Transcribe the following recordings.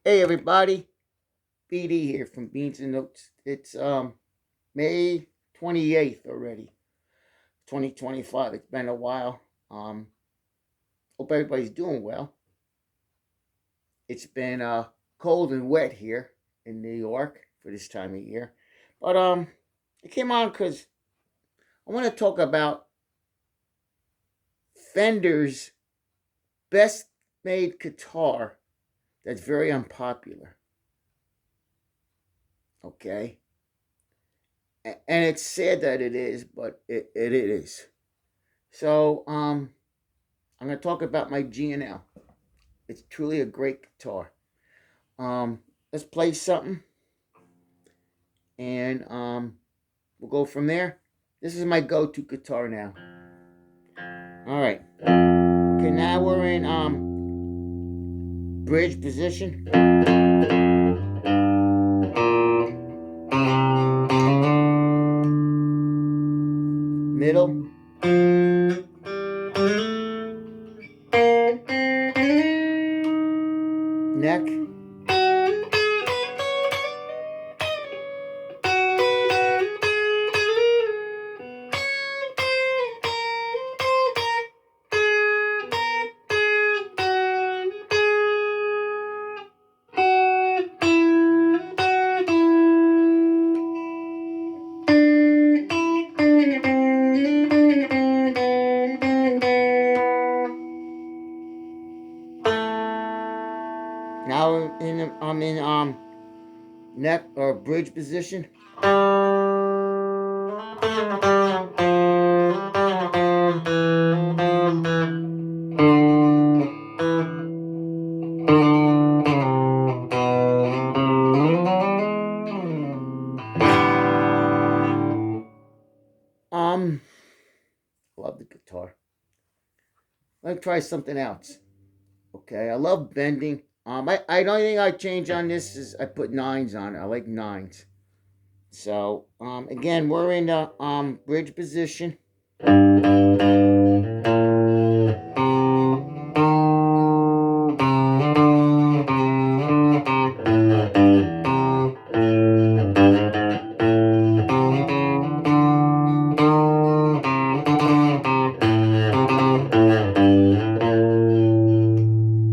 Hey everybody, BD here from Beans and Notes. It's May 28th already, 2025. It's been a while. Hope everybody's doing well. It's been cold and wet here in New York for this time of year. But I came on because I want to talk about Fender's best made guitar that's very unpopular. Okay? And it's sad that it is, but it is. So, I'm going to talk about my G&L. It's truly a great guitar. Let's play something, and we'll go from there. This is my go-to guitar now. All right. Okay, now we're in bridge position. Middle. Neck. Now I'm in neck or bridge position. Love the guitar. Let me try something else. Okay, I love bending. I the only thing I change on this is I put nines on it. I like nines. So, again, we're in the bridge position.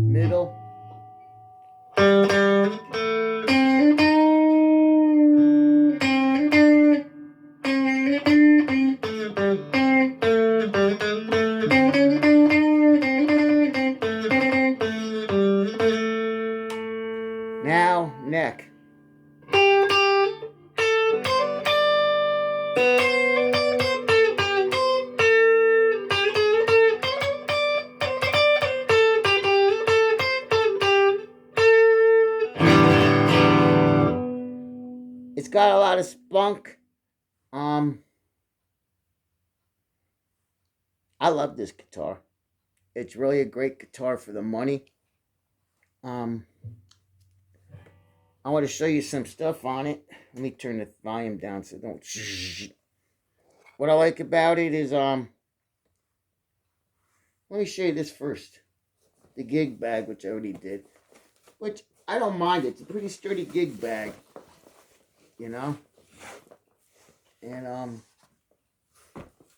Middle. Now, neck. It's got a lot of spunk. I love this guitar. It's really a great guitar for the money. Um, I want to show you some stuff on it. Let me turn the volume down so don't. What I like about it is let me show you this first. The gig bag, which I already did, which I don't mind. It's a pretty sturdy gig bag, you know. And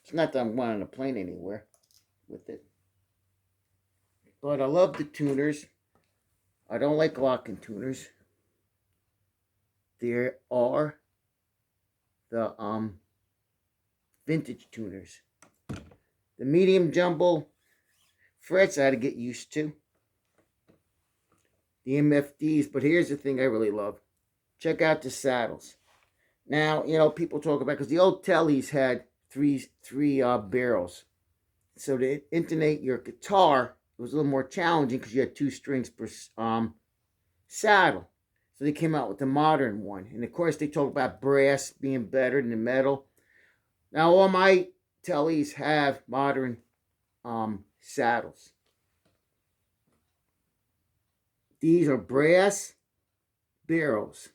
it's not that I'm wanting to plane anywhere with it, but I love the tuners. I don't like locking tuners. There are the vintage tuners. The medium jumbo frets I had to get used to. The MFDs, but here's the thing I really love. Check out the saddles. Now, you know, people talk about, because the old Tellys had three barrels. So to intonate your guitar, it was a little more challenging because you had two strings per saddle. So they came out with the modern one. And of course, they talk about brass being better than the metal. Now, all my Tellys have modern saddles. These are brass barrels.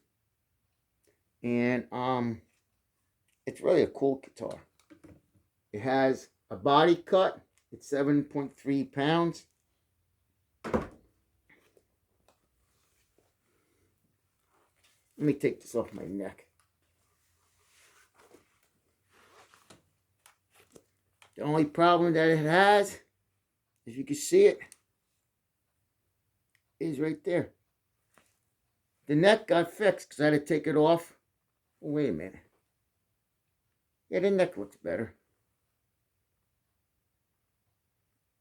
And it's really a cool guitar. It has a body cut. It's 7.3 pounds. Let me take this off my neck. The only problem that it has, if you can see it, is right there. The neck got fixed because I had to take it off. Oh, wait a minute. Yeah, the neck looks better.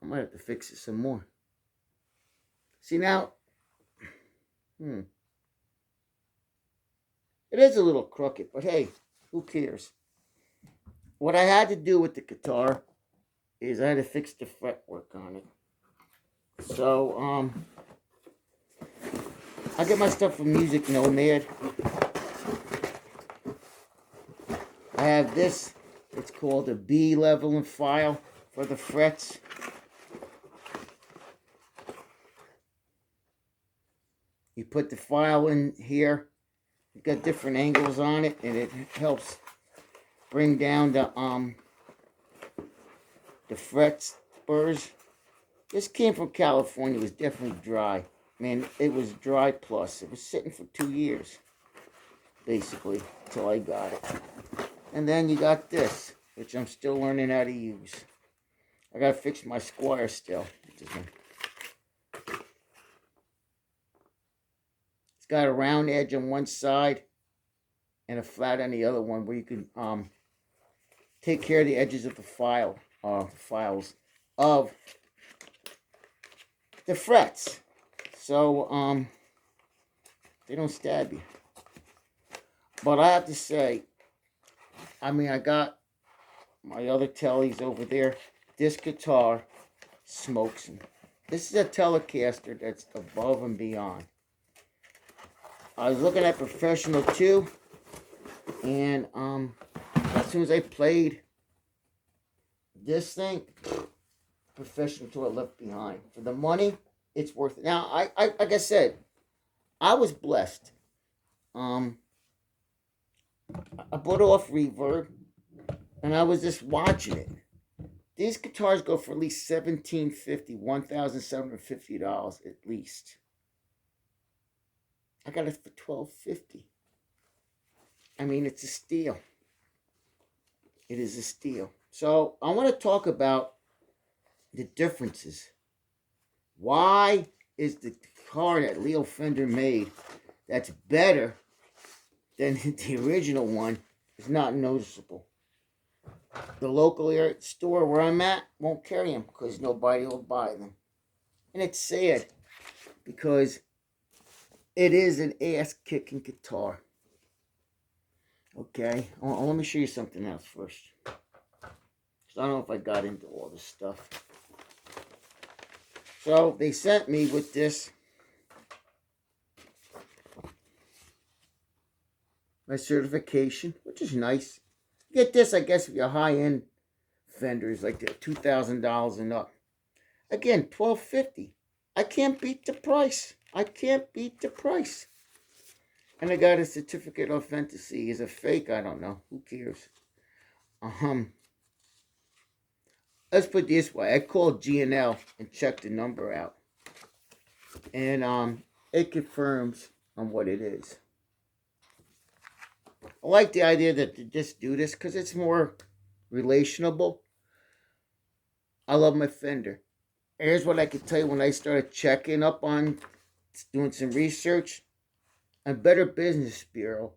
I might have to fix it some more. See now, it is a little crooked, but hey, who cares? What I had to do with the guitar is I had to fix the fretwork on it. So, I get my stuff from Music Nomad. I have this. It's called a B level and file for the frets. You put the file in here. You've got different angles on it, and it helps bring down the fret spurs. This came from California. It was definitely dry. Man, it was dry plus. It was sitting for 2 years, basically, until I got it. And then you got this, which I'm still learning how to use. I gotta fix my Squire still. It's got a round edge on one side and a flat on the other one, where you can take care of the edges of the files of the frets, so they don't stab you. But I have to say, I mean, I got my other tellies over there. This guitar smokes them. This is a Telecaster that's above and beyond. I was looking at professional too, and as soon as I played this thing, professional tour left behind. For the money, it's worth it. Now, I like I said, I was blessed. I bought off Reverb, and I was just watching it. These guitars go for at least $1,750, $1,750 at least. I got it for $1,250. I mean, it's a steal. It is a steal. So I want to talk about the differences. Why is the guitar that Leo Fender made that's better than the original one is not noticeable? The local store where I'm at won't carry them because nobody will buy them. And it's sad because it is an ass-kicking guitar. Okay, let me show you something else first. Because I don't know if I got into all this stuff. So they sent me with this. My certification, which is nice. Get this, I guess, if you're high-end Fenders, like they're $2,000 and up. Again, $1,250. I can't beat the price. I can't beat the price. And I got a certificate of authenticity. Is it fake? I don't know. Who cares? Let's put it this way. I called G&L and checked the number out. And it confirms on what it is. I like the idea that they just do this because it's more relationable. I love my Fender. Here's what I can tell you when I started checking up on doing some research. On Better Business Bureau,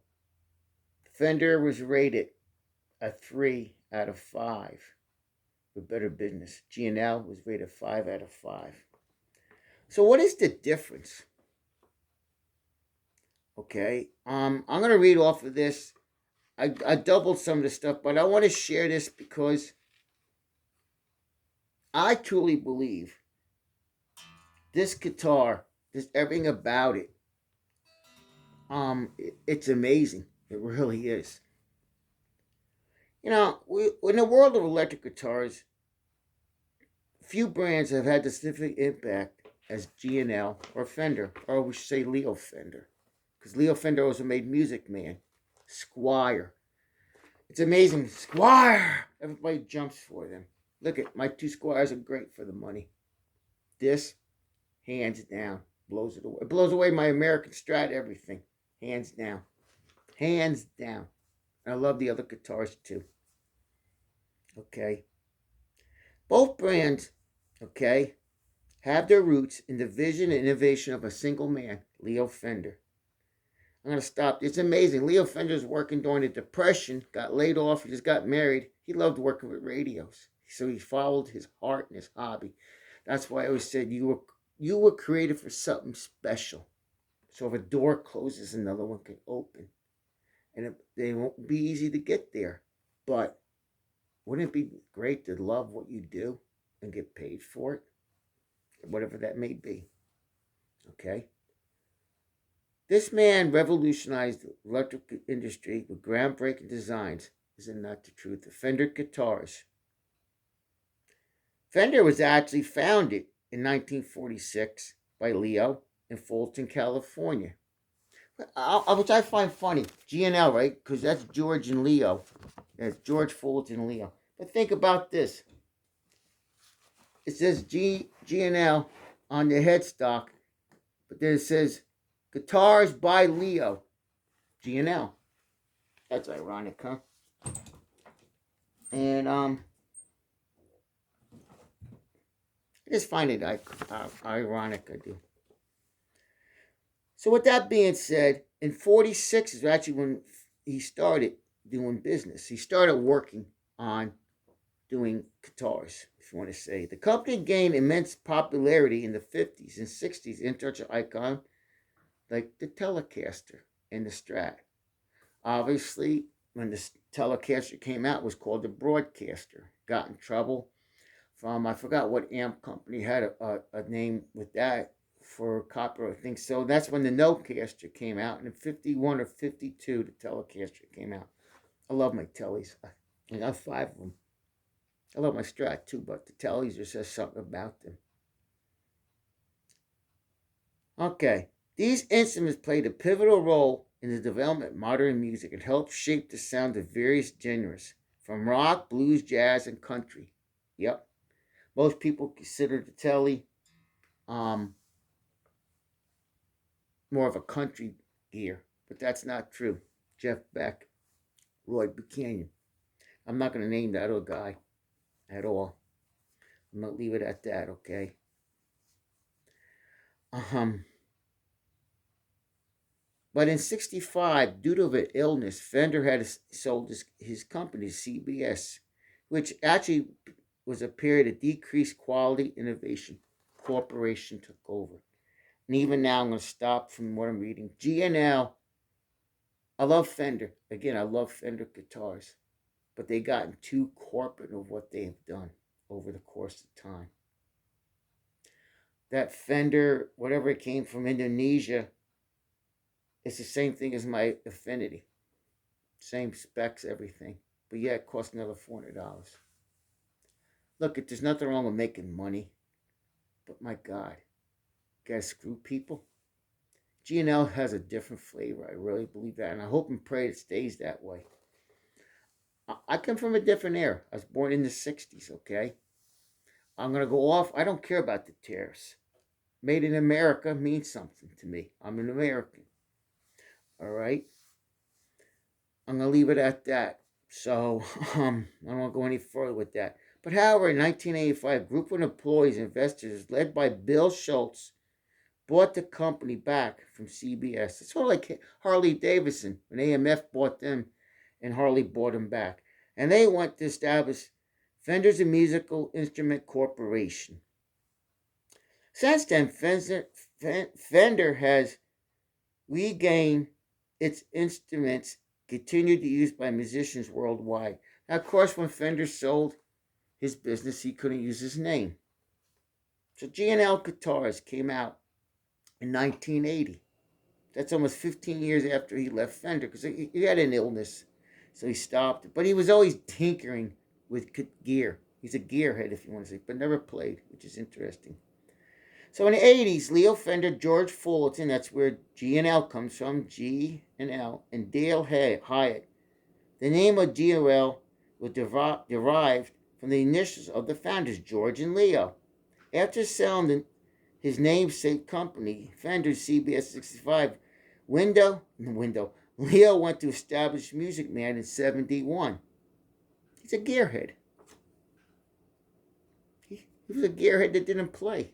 Fender was rated a 3 out of 5 for Better Business. G&L was rated 5 out of 5. So what is the difference? Okay, I'm going to read off of this. I doubled some of the stuff, but I want to share this because I truly believe this guitar, just everything about it, it's amazing. It really is. You know, in the world of electric guitars, few brands have had the significant impact as G&L or Fender, or we should say Leo Fender, because Leo Fender also made Music Man, Squire. It's amazing. Squire! Everybody jumps for them. Look at my 2 Squires are great for the money. This, hands down, blows it away. It blows away my American Strat, everything. Hands down. hands down. And I love the other guitars too. Okay. Both brands, okay, have their roots in the vision and innovation of a single man, Leo Fender. I'm going to stop. It's amazing. Leo Fender's working during the Depression, got laid off, he just got married. He loved working with radios. So he followed his heart and his hobby. That's why I always said you were created for something special. So if a door closes, another one can open. And they won't be easy to get there. But wouldn't it be great to love what you do and get paid for it? Whatever that may be. Okay? This man revolutionized the electric industry with groundbreaking designs. Isn't that the truth? The Fender guitars. Fender was actually founded in 1946 by Leo in Fulton, California. Which I find funny. G&L, right? Because that's George and Leo. That's George Fulton and Leo. But think about this. It says G&L on the headstock, but then it says Guitars by Leo, G&L. That's ironic, huh? And I just find it ironic, I do. So with that being said, in 46 is actually when he started doing business. He started working on doing guitars, if you want to say. The company gained immense popularity in the 50s and 60s, introduced an icon like the Telecaster and the Strat. Obviously, when the Telecaster came out, it was called the Broadcaster. Got in trouble from, I forgot what amp company had a name with that for copyright things. So that's when the Nocaster came out. And in 51 or 52, the Telecaster came out. I love my Tellies. I got 5 of them. I love my Strat too, but the Tellies just says something about them. Okay. These instruments played a pivotal role in the development of modern music and helped shape the sound of various genres, from rock, blues, jazz, and country. Yep. Most people consider the Telly more of a country gear, but that's not true. Jeff Beck, Roy Buchanan. I'm not going to name that other guy at all. I'm going to leave it at that, okay? But in 65, due to an illness, Fender had sold his company, CBS, which actually was a period of decreased quality innovation. Corporation took over. And even now, I'm going to stop from what I'm reading. G&L, I love Fender. Again, I love Fender guitars. But they gotten too corporate of what they have done over the course of time. That Fender, whatever it came from Indonesia, it's the same thing as my Affinity. Same specs, everything. But yeah, it costs another $400. Look, there's nothing wrong with making money. But my God, you gotta screw people. G&L has a different flavor. I really believe that. And I hope and pray it stays that way. I come from a different era. I was born in the 60s, okay? I'm going to go off. I don't care about the tariffs. Made in America means something to me. I'm an American. All right? I'm going to leave it at that. So, I don't want to go any further with that. But however, in 1985, a group of employees and investors led by Bill Schultz bought the company back from CBS. It's sort of like Harley Davidson when AMF bought them and Harley bought them back. And they want to establish Fender's a Musical Instrument Corporation. Since then, Fender has regained its instruments continued to be used by musicians worldwide. Now, of course, when Fender sold his business, he couldn't use his name. So G&L Guitars came out in 1980. That's almost 15 years after he left Fender because he had an illness. So he stopped. But he was always tinkering with gear. He's a gearhead, if you want to say, but never played, which is interesting. So in the 80s, Leo Fender, George Fulton, that's where G&L comes from, G&L, and Dale Hyatt. The name of G&L was derived from the initials of the founders, George and Leo. After selling his namesake company, Fender's CBS 65, Leo went to establish Music Man in 71. He's a gearhead. He was a gearhead that didn't play.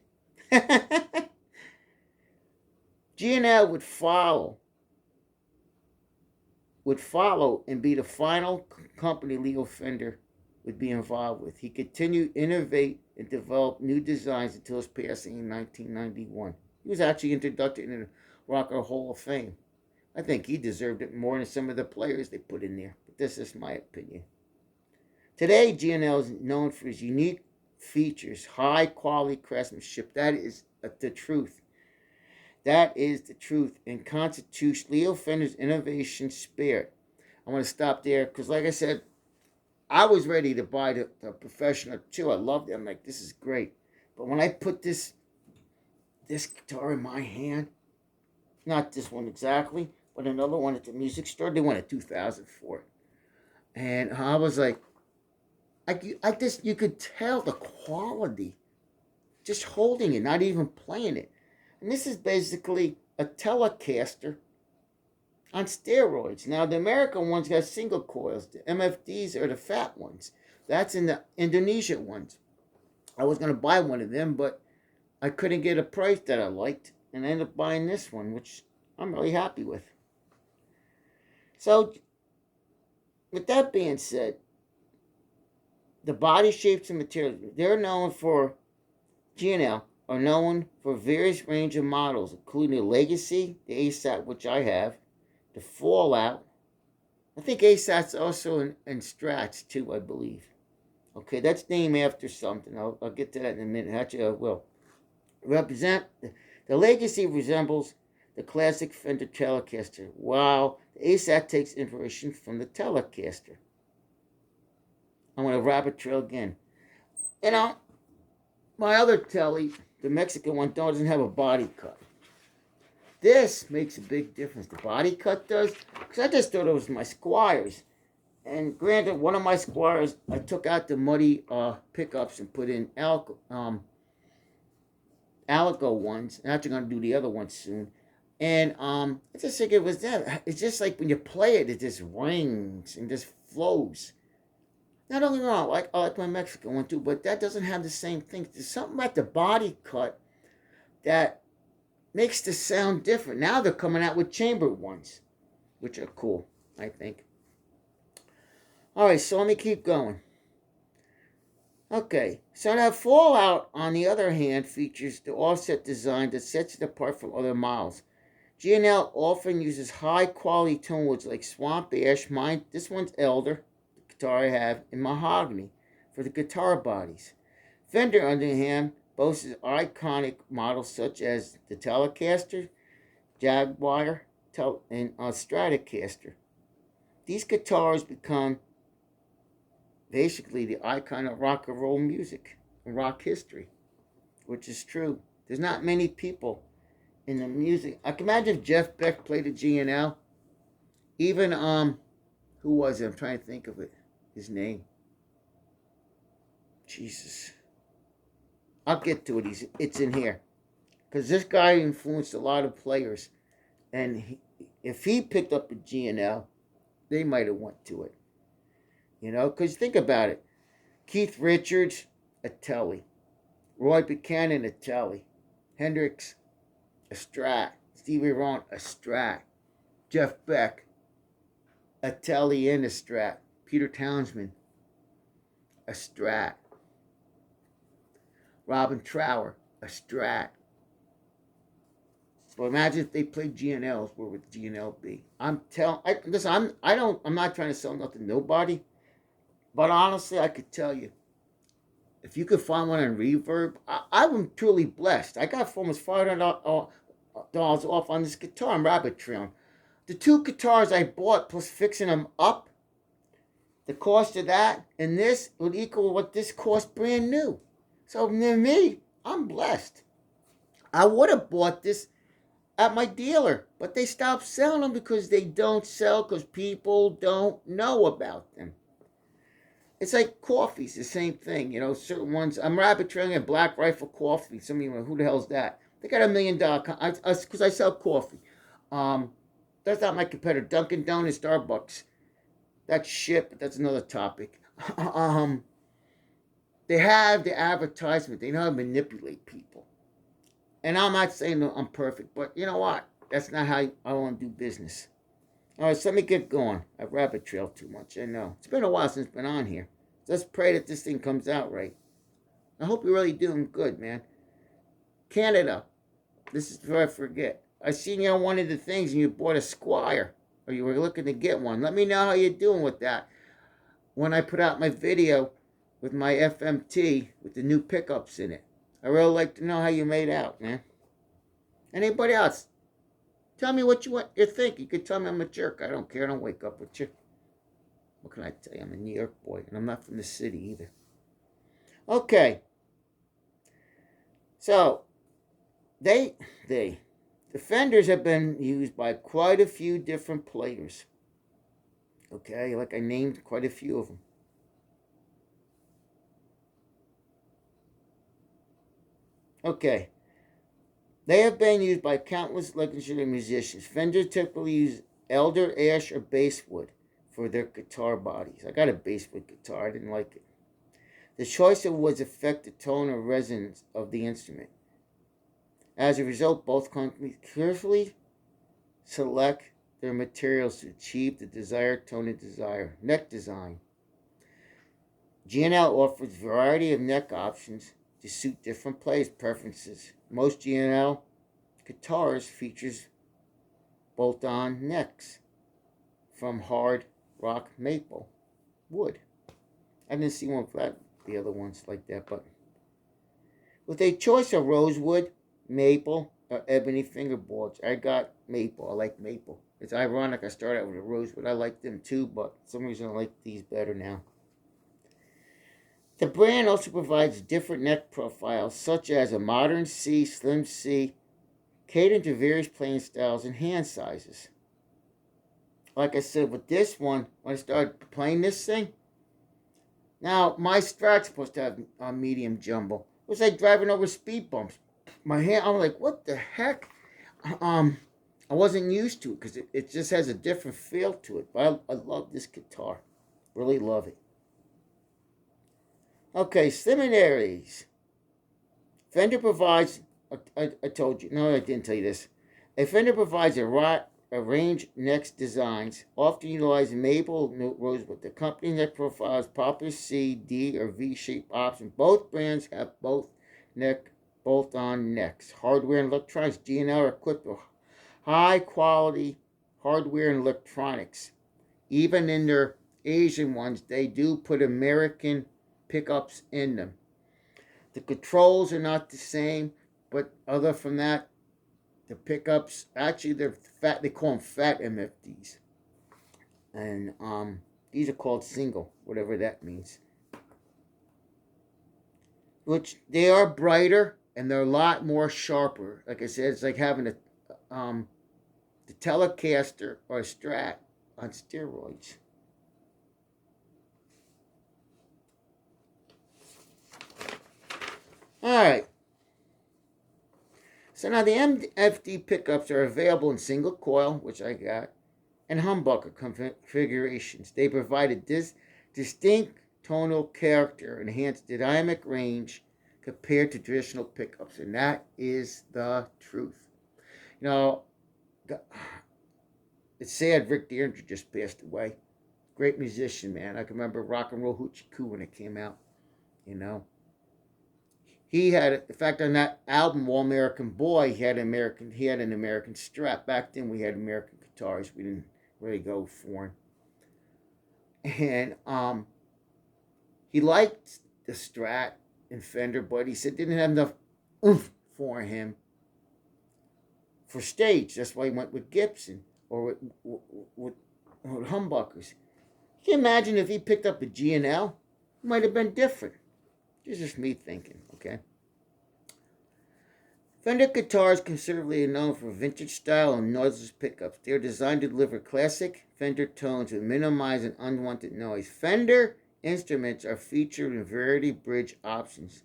G&L would follow and be the final company Leo Fender would be involved with. He continued to innovate and develop new designs until his passing in 1991. He was actually inducted into the Rock and Roll Hall of Fame. I think he deserved it more than some of the players they put in there, but this is my opinion. Today, G&L is known for his unique features, high quality craftsmanship. That is the truth. That is the truth, and constitutes Leo Fender's innovation spirit. I want to stop there because, like I said, I was ready to buy the Professional too. I loved it. I'm like, this is great. But when I put this guitar in my hand, not this one exactly, but another one at the music store, they wanted $2,000 for it, and I was like, I just, you could tell the quality just holding it, not even playing it. And this is basically a Telecaster on steroids. Now, the American ones got single coils. The MFDs are the fat ones. That's in the Indonesia ones. I was going to buy one of them, but I couldn't get a price that I liked, and I ended up buying this one, which I'm really happy with. So, with that being said, the body shapes and materials, they're known for, G&L are known for various range of models, including the Legacy, the ASAT, which I have, the Fallout. I think ASAT's also in Strats too, I believe. Okay, that's named after something. I'll get to that in a minute. Actually, I will. The Legacy resembles the classic Fender Telecaster, while the ASAT takes inspiration from the Telecaster. I'm going to rabbit trail again. You know, my other Tele, the Mexican one, doesn't have a body cut. This makes a big difference. The body cut does. Because I just thought it was my Squires. And granted, one of my Squires, I took out the muddy pickups and put in Alico ones. I'm actually going to do the other ones soon. And I just think it was that. It's just like when you play it, it just rings and just flows. Not only wrong, I like my Mexican one too, but that doesn't have the same thing. There's something about the body cut that makes the sound different. Now they're coming out with chambered ones, which are cool, I think. Alright, so let me keep going. Okay, so now Fallout, on the other hand, features the offset design that sets it apart from other models. G&L often uses high-quality tone woods like Swamp Ash. This one's Elder, the guitar I have, and Mahogany for the guitar bodies. Fender, on the other hand, boasts iconic models such as the Telecaster, Jaguar, and Stratocaster. These guitars become basically the icon of rock and roll music and rock history, which is true. There's not many people in the music. I can imagine if Jeff Beck played a G&L. Even who was it? I'm trying to think of it. His name. Jesus. I'll get to it. It's in here. Because this guy influenced a lot of players. And if he picked up a G&L, they might have went to it. You know, because think about it. Keith Richards, a Tele. Roy Buchanan, a Tele. Hendrix, a Strat. Stevie Ray, a Strat. Jeff Beck, a Tele and a Strat. Peter Townsend, a Strat. Robin Trower, a Strat. So imagine if they played G&Ls, where would G&L be? I'm not trying to sell nothing to nobody, but honestly, I could tell you, if you could find one on Reverb, I'm truly blessed. I got almost $500 off on this guitar. I'm rabbit trailing. The two guitars I bought plus fixing them up, the cost of that and this would equal what this cost brand new. So to me, I'm blessed. I would have bought this at my dealer, but they stopped selling them because they don't sell because people don't know about them. It's like coffee's the same thing, you know. Certain ones, I'm rabbit trailing at Black Rifle Coffee. Some of you know, who the hell's that? They got $1 million because I sell coffee. That's not my competitor. Dunkin' Donuts, Starbucks. That's shit, but that's another topic. um, they have the advertisement. They know how to manipulate people. And I'm not saying that I'm perfect, but you know what? That's not how I want to do business. All right, so let me get going. I rabbit trail too much. I know. It's been a while since I've been on here. Let's pray that this thing comes out right. I hope you're really doing good, man. Canada. This is before I forget. I seen you on one of the things and you bought a Squire. Or you were looking to get one. Let me know how you're doing with that. When I put out my video with my FMT with the new pickups in it. I really like to know how you made out, man. Anybody else? Tell me what you think. You could tell me I'm a jerk. I don't care. I don't wake up with you. What can I tell you? I'm a New York boy, and I'm not from the city either. Okay. So, the Fenders have been used by quite a few different players. Okay, like I named quite a few of them. Okay. They have been used by countless legendary musicians. Fender typically use elder, ash, or basswood for their guitar bodies. I got a basswood guitar. I didn't like it. The choice of woods affect the tone or resonance of the instrument. As a result, both companies carefully select their materials to achieve the desired tone and desire. Neck design. G&L offers a variety of neck options to suit different players' preferences. Most G&L guitars features bolt-on necks from hard rock maple wood. I didn't see one for that, the other ones like that, but with a choice of rosewood, maple, or ebony fingerboards, I got maple. I like maple. It's ironic I started out with a rosewood. I like them too, but for some reason I like these better now. The brand also provides different neck profiles, such as a modern C, slim C, catering to various playing styles and hand sizes. Like I said, with this one, when I started playing this thing, now my Strat's supposed to have a medium jumbo. It was like driving over speed bumps. My hand, I'm like, what the heck? I wasn't used to it because it just has a different feel to it. But I love this guitar. Really love it. Okay, similarities. Fender provides, I told you, no, I didn't tell you this. A Fender provides a range neck designs, often utilizing maple rosewood. The company neck profile is popular C, D, or V-shaped option. Both brands have both neck bolt-on necks. Hardware and electronics. G&L are equipped with high-quality hardware and electronics. Even in their Asian ones, they do put American pickups in them. The controls are not the same, but other from that, the pickups actually they're fat. They call them fat MFDs, and these are called single, whatever that means. Which they are brighter and they're a lot more sharper. Like I said, it's like having the Telecaster or a Strat on steroids. Alright. So now the MFD pickups are available in single coil, which I got, and humbucker configurations. They provide a distinct tonal character, enhanced dynamic range compared to traditional pickups, and that is the truth. You know, it's sad Rick Derringer just passed away. Great musician, man. I can remember Rock and Roll Hoochie Coo when it came out, you know. He had, in fact, on that album, All American Boy, he had an American Strat. Back then, we had American guitars. We didn't really go foreign. And he liked the Strat and Fender, but he said didn't have enough oomph for him for stage. That's why he went with Gibson or with humbuckers. Can you imagine if he picked up a G&L? It might have been different. It's just me thinking, okay? Fender guitars considerably are known for vintage style and noiseless pickups. They are designed to deliver classic Fender tones with minimizing unwanted noise. Fender instruments are featured in variety bridge options.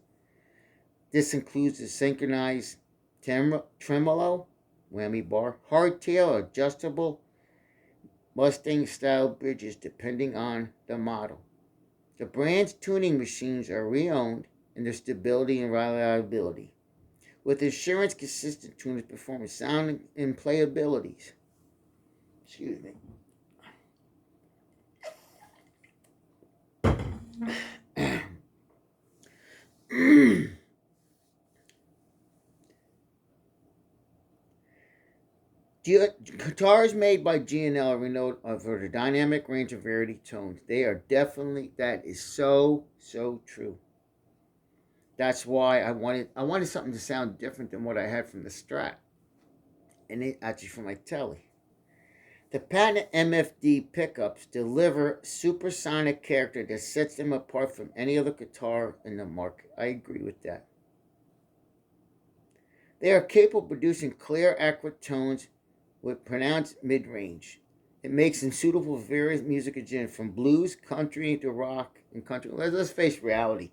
This includes the synchronized tremolo, whammy bar, hardtail, adjustable Mustang-style bridges depending on the model. The brand's tuning machines are re-owned in their stability and reliability, with assurance consistent tuners performance, sound, and playabilities. Excuse me. Guitars made by G&L are renowned for the dynamic range of variety tones. They are definitely, that is so true. That's why I wanted something to sound different than what I had from the Strat, and it actually from my Telly. The patent MFD pickups deliver supersonic character that sets them apart from any other guitar in the market. I agree with that. They are capable of producing clear, accurate tones with pronounced mid-range. It makes them suitable for various music genres, from blues, country, to rock, and country. Let's face reality.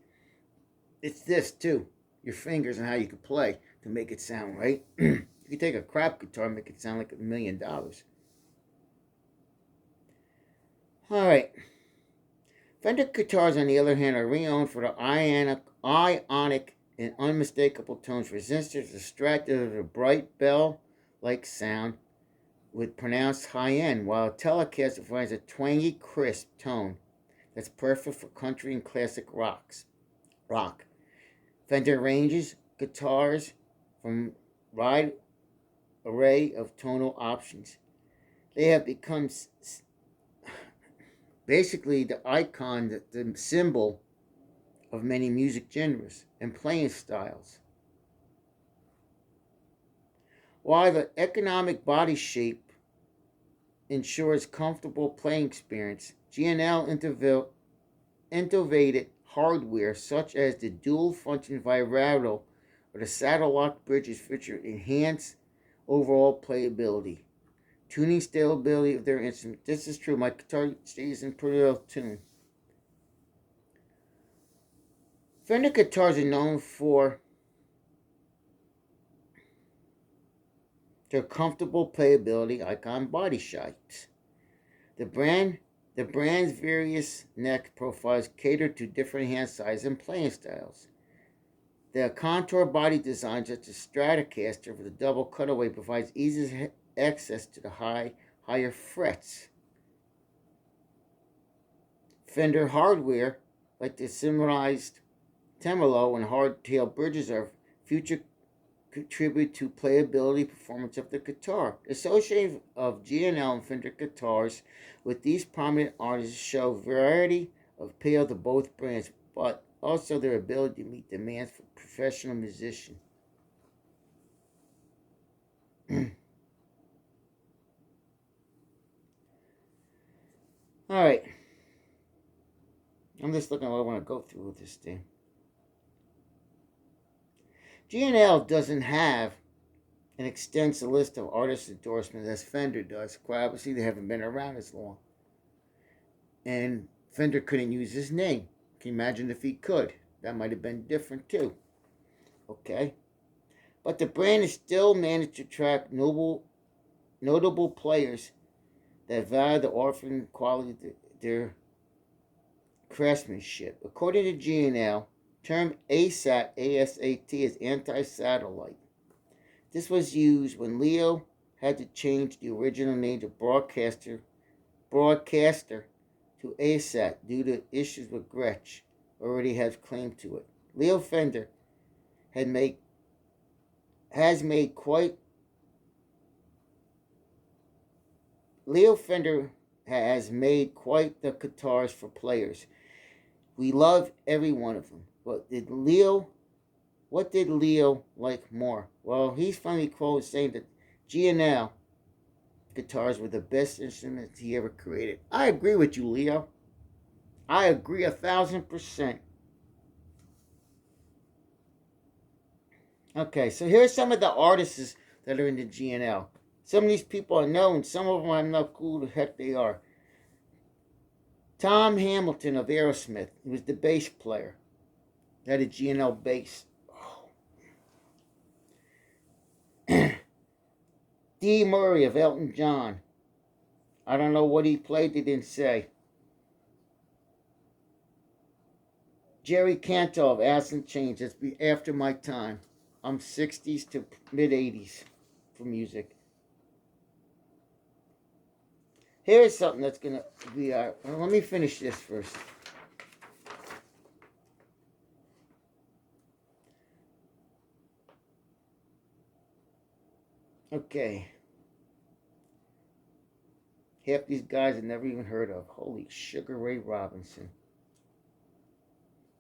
It's this, too. Your fingers and how you can play to make it sound right. You can take a crap guitar and make it sound like $1 million. Alright. Fender guitars, on the other hand, are re-owned for the ionic and unmistakable tones. Resistors, the Strat delivers a bright bell-like sound with pronounced high end, while a Telecaster provides a twangy, crisp tone that's perfect for country and classic rock. Fender ranges guitars from wide array of tonal options. They have become basically the icon, the symbol of many music genres and playing styles. While the economic body shape ensures comfortable playing experience, G&L innovated hardware such as the dual-function vibrato or the saddle lock bridges feature enhanced overall playability, tuning stability of their instrument. This is true. My guitar stays in pretty well tune. Fender guitars are known for their comfortable playability, icon body shapes. The brand's various neck profiles cater to different hand sizes and playing styles. The contour body design, such as Stratocaster with a double cutaway, provides easy access to the higher frets. Fender hardware, like the symbolized tremolo and hardtail bridges, are future contribute to playability performance of the guitar. The association of G&L and Fender guitars with these prominent artists show variety of appeal to both brands, but also their ability to meet demands for professional musicians. Alright. I'm just looking at what I want to go through with this thing. G&L doesn't have an extensive list of artist endorsements as Fender does. Quite obviously, they haven't been around as long. And Fender couldn't use his name. Can you imagine if he could? That might have been different too. Okay? But the brand has still managed to attract notable players that value the offering quality of their craftsmanship. According to G&L, term ASAT, ASAT, is anti-satellite. This was used when Leo had to change the original name of broadcaster to ASAT due to issues with Gretsch already has claim to it. Leo Fender has made quite the guitars for players. We love every one of them. But what did Leo like more? Well, he's finally quoted saying that G&L guitars were the best instruments he ever created. I agree with you, Leo. I agree 1,000%. Okay, so here's some of the artists that are in the G&L. Some of these people I know, and some of them I know who the heck they are. Tom Hamilton of Aerosmith. He was the bass player. He had a G&L bass. D. Murray of Elton John. I don't know what he played, they didn't say. Jerry Cantor of Acid Change. That's after my time. I'm 60s to mid 80s for music. Here's something that's going to be... let me finish this first. Okay. Half these guys I've never even heard of. Holy Sugar Ray Robinson.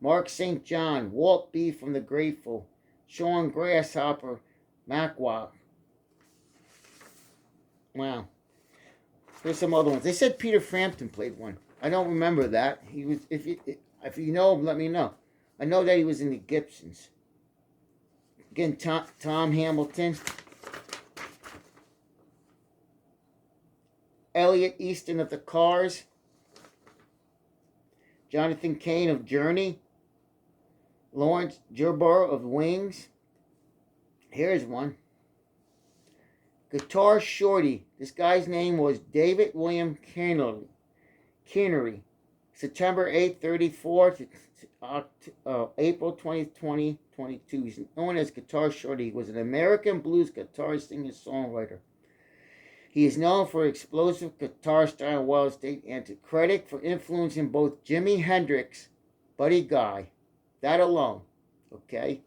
Mark St. John. Walt B. from The Grateful. Sean Grasshopper. Macwack. Wow. Here's some other ones. They said Peter Frampton played one. I don't remember that. He was. If you know him, let me know. I know that he was in the Gibsons. Again, Tom Hamilton. Elliot Easton of the Cars. Jonathan Cain of Journey. Lawrence Gerbauer of Wings. Here's one. Guitar Shorty. This guy's name was David William Kinnery. September 8, 34 to April 20, 2022. He's known as Guitar Shorty. He was an American blues guitarist, singer, songwriter. He is known for explosive guitar style, Wild State Anti-Critic, for influencing both Jimi Hendrix, Buddy Guy. That alone, okay?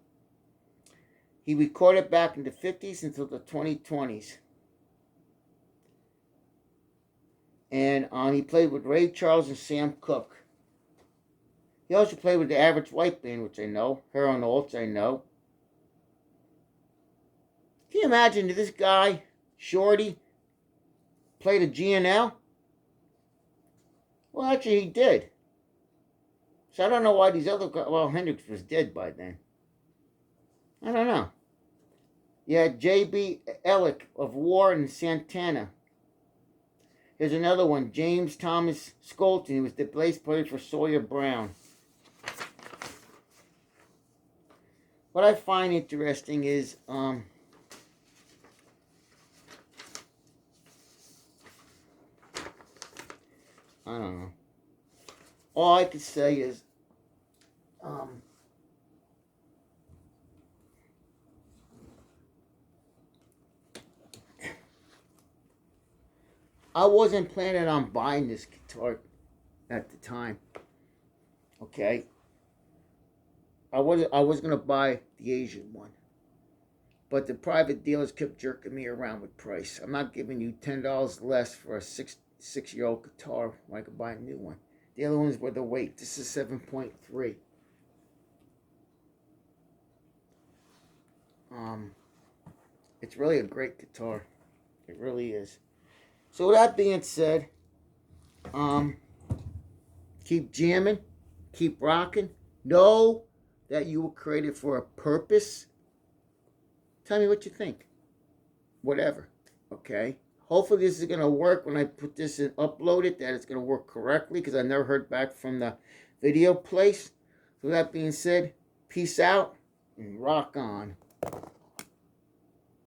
He recorded back in the 50s until the 2020s. And he played with Ray Charles and Sam Cooke. He also played with the Average White Band, which I know. Heron Olds, I know. Can you imagine this guy, Shorty, played a G&L? Well, actually, he did. So I don't know why these other guys... Well, Hendrix was dead by then. I don't know. Yeah, J.B. Ellick of War and Santana. Here's another one. James Thomas Skolton. He was the bass player for Sawyer Brown. What I find interesting is... I don't know. All I could say is, I wasn't planning on buying this guitar at the time. Okay. I was gonna buy the Asian one, but the private dealers kept jerking me around with price. I'm not giving you $10 less for a six-year-old guitar when I could buy a new one. The other ones were the weight. This is 7.3. It's really a great guitar. It really is. So with that being said, keep jamming, keep rocking. Know that you were created for a purpose. Tell me what you think. Whatever. Okay? Hopefully this is going to work when I put this and upload it, that it's going to work correctly, because I never heard back from the video place. So with that being said, peace out and rock on.